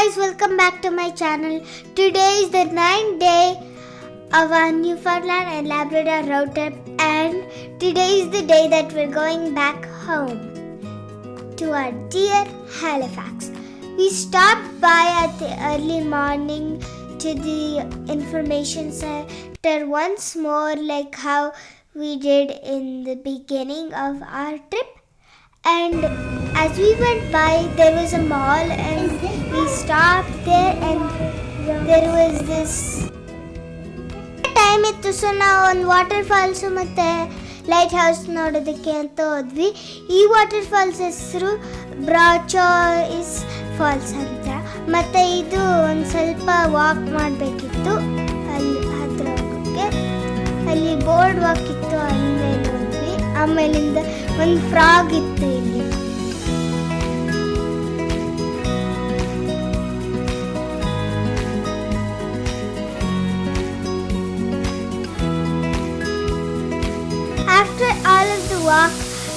guys, welcome back to my channel. Today is the 9th day of our Newfoundland and Labrador road trip, and today is the day that we're going back home to our dear Halifax. We stopped by at the early morning to the information center once more, like how we did in the beginning of our trip. And as we went by, there was a mall, and we stopped there, and there was this time ಇತ್ತು. So ನಾವು ಒಂದು water falls ಮತ್ತು light house ನೋಡೋದಕ್ಕೆ ಅಂತ ಹೋದ್ವಿ. ಈ water falls ಹೆಸರು ಬ್ರಾಚಾಯ್ಸ್ falls ಅಂತ. ಮತ್ತು ಇದು ಒಂದು ಸ್ವಲ್ಪ ವಾಕ್ ಮಾಡಬೇಕಿತ್ತು ಅಲ್ಲಿ ಹತ್ರ ಹೋಗೋಕ್ಕೆ. ಅಲ್ಲಿ ಬೋರ್ಡ್ ವಾಕ್ ಇತ್ತು, ಅಲ್ಲಿಂದ ಹೋದ್ವಿ. ಆಮೇಲಿಂದ ಒಂದು ಫ್ರಾಗ್ ಇತ್ತು ಇಲ್ಲಿ. After all of the walk,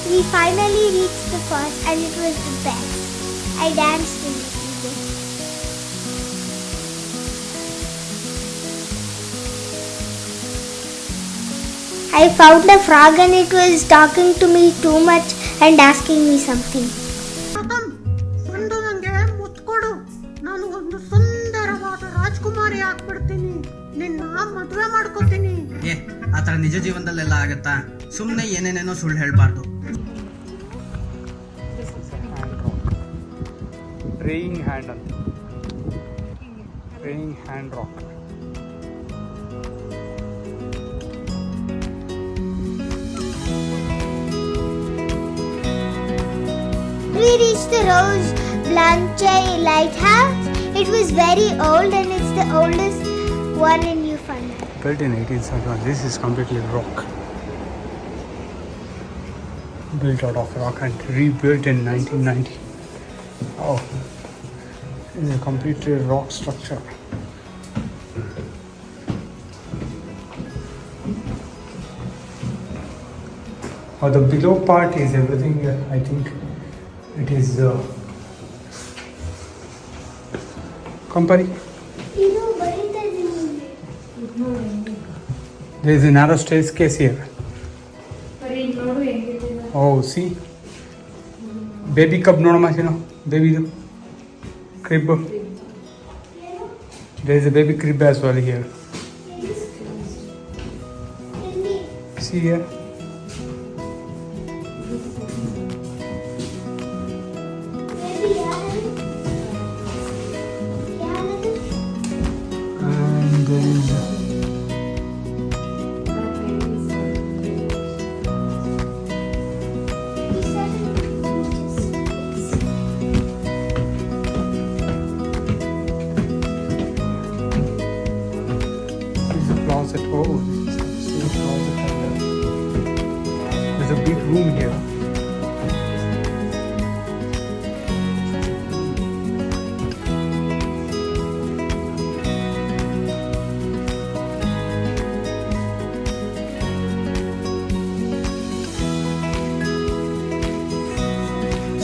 we finally reached the falls, and it was the best. I danced in it even. I found a frog, and it was talking to me too much and asking me something. ಒಂದು ನನಗೆ ಮುತ್ಕೊಡು, ನಾನು ಒಂದು ಸುಂದರವಾದ ರಾಜ್ಕುಮಾರಿ ಆಗ್ಬಿಡ್ತೀನಿ, ನಿನ್ನ ಮದುವೆ ಮಾಡ್ಕೋತೀನಿ. ಆ ಥರ ನಿಜ ಜೀವನದಲ್ಲೆಲ್ಲ ಆಗತ್ತಾ? ಸುಮ್ಮನೆ ಏನೇನೇನೋ ಸುಳ್ಳು ಹೇಳಬಾರ್ದು. ಪ್ರೇಯಿಂಗ್ ಹ್ಯಾಂಡ್ ಅಂತ, praying hand rock. We reached the Rose Blanche Lighthouse. It was very old, and it's the oldest one in Newfoundland. Built in 1871. This is completely rock. Built out of rock and rebuilt in 1990. Oh, it's a completely rock structure. Oh, the below part is everything. I think it is company. There is a narrow staircase here. Oh, see? Baby cub nodama chino. Baby crib. There is a baby crib as well here. See here? And there is closet. Oh, this is a closet. There's a big room here.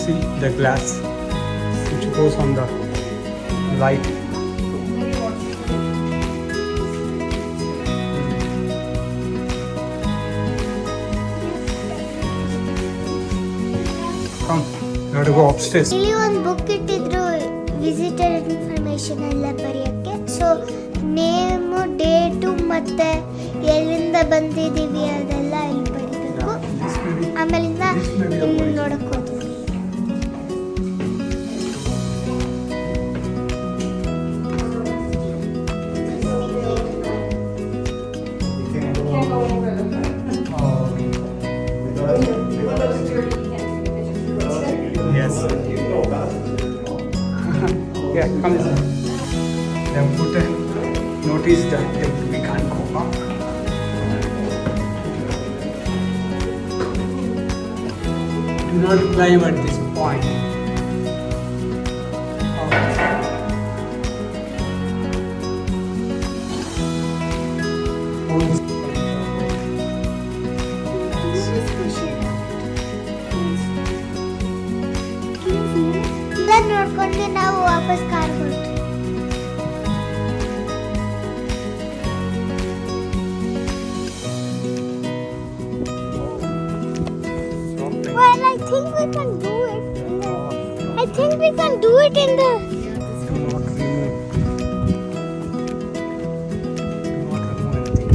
See the glass which goes on the light. Come, you have to go upstairs. ಇಲ್ಲಿ ಒಂದು book ಇಟ್ಟಿದ್ರು visitor information ಎಲ್ಲ ಬರೆಯೋಕ್ಕೆ. So name, date ಮತ್ತೆ ಎಲ್ಲಿಂದ ಬಂದಿದ್ದೀವಿ ಅದೆಲ್ಲ ಇಲ್ಲಿ ಬರೀಬೇಕು. ಆಮೇಲಿಂದ ಇನ್ನು ನೋಡಕ್ಕೆ ಹೋದ್ವಿ. Yes. Yeah, come this way. They have put a notice that we can't go up. Do not climb at this point. ನೋಡ್ಕೊಂಡು ನಾವು ವಾಪಸ್ ಕಾರ್ ಕೊಡ್ತು. Well, I think we can do it. I think we can do it in the. Do not remove. Do not remove anything.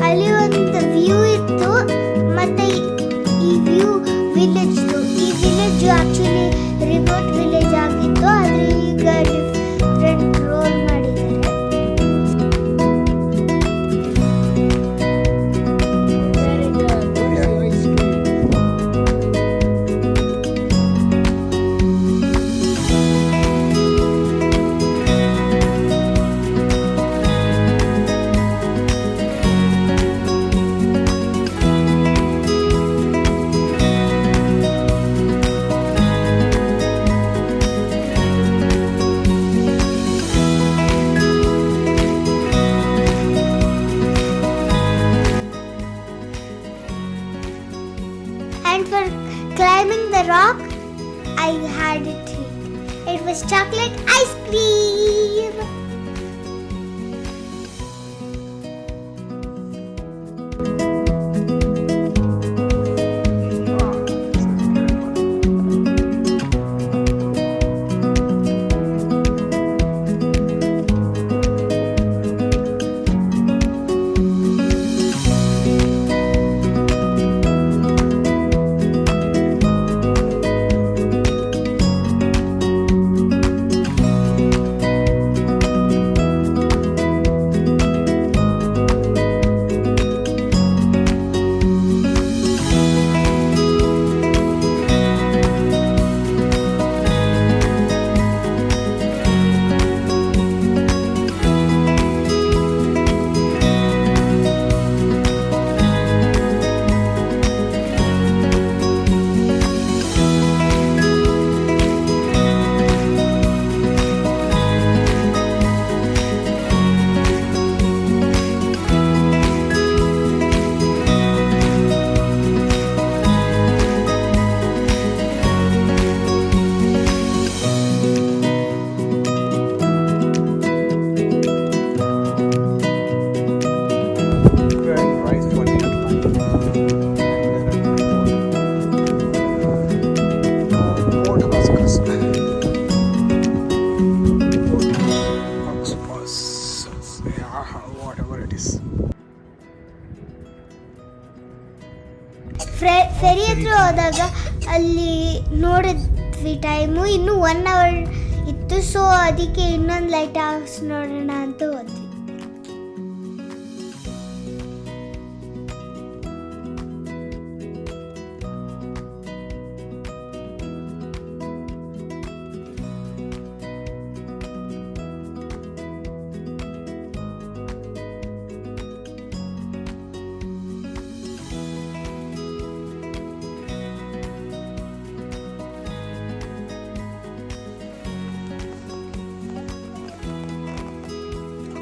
ಅಲ್ಲಿ ಒಂದು view ಇತ್ತು, ಮತ್ತೆ ಈ view village. ಈ ವಿಲೇಜ್ ಆಕ್ಚುಲಿ ರಿಮೋಟ್ ವಿಲೇಜ್ ಆಗಿತ್ತು, ಆದ್ರೆ ಈಗ ಡಿಫ್ರೆಂಟ್ ರೋಲ್ ಮಾಡಿದ್ದಾರೆ. And for climbing the rock, I had a treat. It was chocolate ice cream. Whatever it is. Ferry ಹತ್ರ ಹೋದಾಗ ಅಲ್ಲಿ ನೋಡಿದ್ವಿ ಟೈಮು ಇನ್ನೂ 1 hour ಇತ್ತು. ಸೊ ಅದಕ್ಕೆ ಇನ್ನೊಂದು ಲೈಟ್ ಹೌಸ್ ನೋಡೋಣ ಅಂತ ಹೋದ್ವಿ.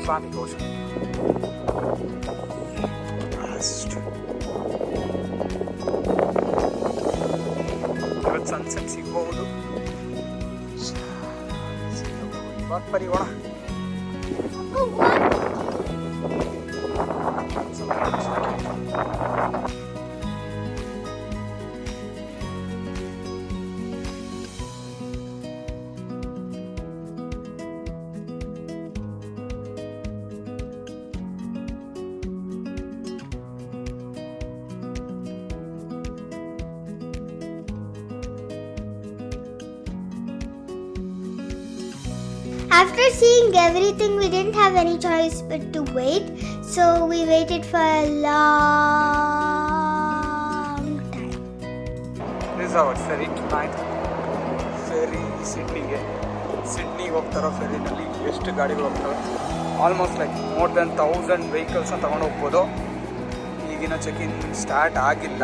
Atlantic Ocean. Vast. ಇವತ್ತು ಸನ್ಸೆಟ್ ಸಿಗ್ಬಹುದು. ಇವಾಗ ಪರಿಗೋಣ. After seeing everything, we didn't have any choice but to wait. So we waited for a long time. This is our ferry tonight. Ferry ಸಿಡ್ನಿಗೆ ಹೋಗ್ತಾರೋ ಫೆರಿನಲ್ಲಿ ಎಷ್ಟು ಗಾಡಿಗಳು ಹೋಗ್ತವೆ? ಆಲ್ಮೋಸ್ಟ್ ಲೈಕ್ ಮೋರ್ ದೆನ್ 1000 ವೆಹಿಕಲ್ಸ್ನ ತೊಗೊಂಡು ಹೋಗ್ಬೋದು. ಈಗಿನ checking start ಆಗಿಲ್ಲ.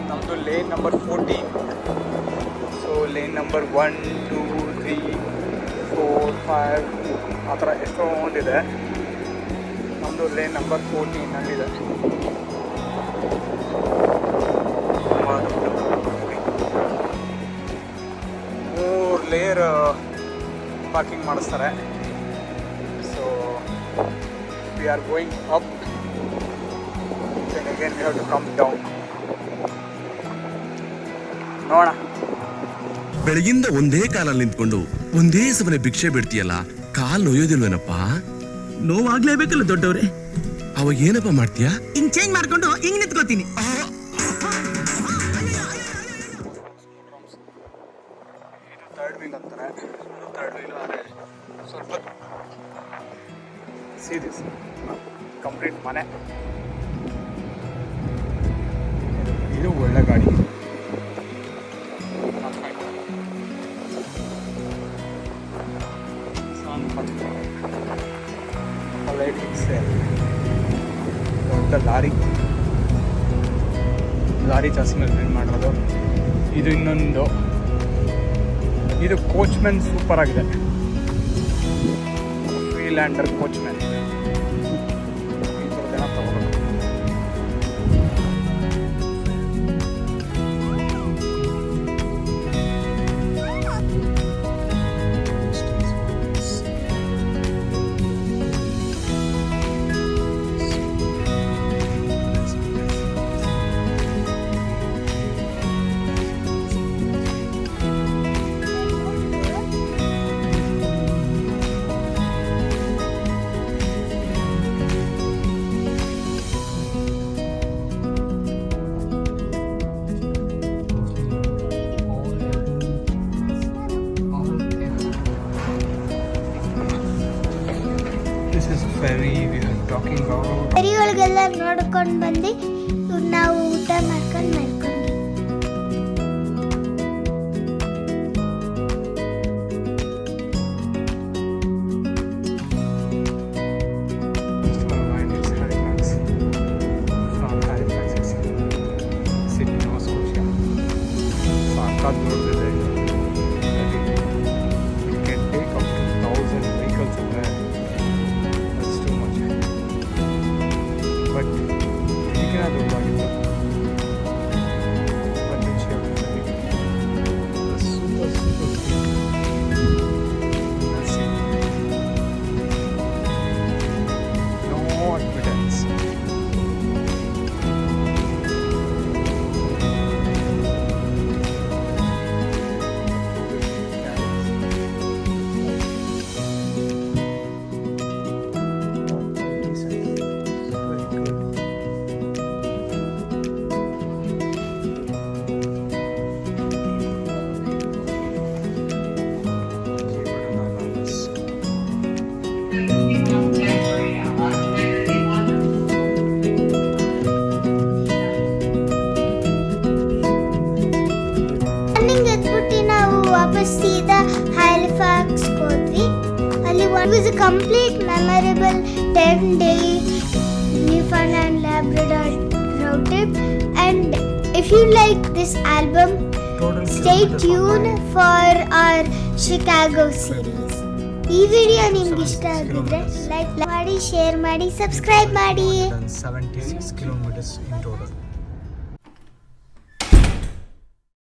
ನಮ್ಮದು lane number 14. So lane number 1, 2, 3 4, 5 ಆ ಥರ ಎಷ್ಟೊಂದಿದೆ. ನಮ್ಮದು ಲೇನ್ ನಂಬರ್ 14ನಲ್ಲಿದೆ. ಮೂರು ಲೇಯರ್ ಪಾರ್ಕಿಂಗ್ ಮಾಡಿಸ್ತಾರೆ. So we are going up, then again we have to come down. ನೋಡೋಣ. ಬೆಳಗಿಂದ ಒಂದೇ ಕಾಲಲ್ಲಿ ನಿಂತ್ಕೊಂಡು ಒಂದೇ ಸಮನೆ ಭಿಕ್ಷೆ ಬಿಡ್ತೀಯಲ್ಲ, ಕಾಲ್ ನೋಯೋದಿಲ್ವೇನಪ್ಪ? ನೋವಾಗ್ಲೇಬೇಕಲ್ಲ ದೊಡ್ಡವ್ರೆ. ಅವಾಗ ಏನಪ್ಪ ಮಾಡ್ತೀಯಾ? ಹಿಂಗ್ ಚೇಂಜ್ ಮಾಡ್ಕೊಂಡು ಹಿಂಗ್ ನಿಂತ್ಕೋತೀನಿ. ಇದು ಥರ್ಡ್ ವೀಲ್ ಅಂತಾರೆ. ಥರ್ಡ್ ವೀಲ್ ಆದರೆ ಸ್ವಲ್ಪ ಸೀರೀಸ್ ಕಂಪ್ಲೀಟ್ ಮನೆ. ಇದು ಒಳ್ಳೆ ಗಾಡಿ. ಲೈಟಿಂಗ್ಸ್, ದೊಡ್ಡ ಲಾರಿ ಚಾಸಿ ಮೇಲೆ ಪ್ರಿಂಟ್ ಮಾಡಿರೋದು. ಇದು ಇನ್ನೊಂದು, ಇದು ಕೋಚ್ಮೆನ್ ಸೂಪರ್ ಆಗಿದೆ. ಫ್ರೀಲ್ಯಾಂಡರ್ ಕೋಚ್ಮೆನ್ ಈ ಥರದ್ದೇನೋ ತಗೋಬೇಕು. This is ferry we are talking about. Ferry ಒಳಗೆಲ್ಲ ನೋಡ್ಕೊಂಡು ಬಂದು ನಾವು ಊಟ ಮಾಡ್ಕೊಂಡು ಮಾಡ್ಕೊಂಡ್ವಿ. First line is Halifax. From Halifax is Sydney, Nova Scotia. ಸಾಕಾಗಿ ನೋಡ್ತಿದೆ. You can take up to 1,000 vehicles in there. That's too much. But ಇದಕ್ಕಿಂತ ದೊಡ್ಡದಾಗಿತ್ತು. Super. That's it. No admittance. Morning ಎದ್ಬಿಟ್ಟು ನಾವು ವಾಪಸ್ ಸೀದಾ ಹ್ಯಾಲಿಫ್ಯಾಕ್ಸ್ ಹೋದ್ವಿ. ಅಲ್ಲಿ was a complete memorable 10-day Newfoundland Labrador road trip. And if you like this album, stay tuned for our Chicago series. ಈ video ನಿಮ್ಗೆ ಇಷ್ಟ ಆಗಿದ್ರೆ ಲೈಕ್ ಮಾಡಿ, ಶೇರ್ ಮಾಡಿ, ಸಬ್ಸ್ಕ್ರೈಬ್ ಮಾಡಿ. 76 kilometers in total.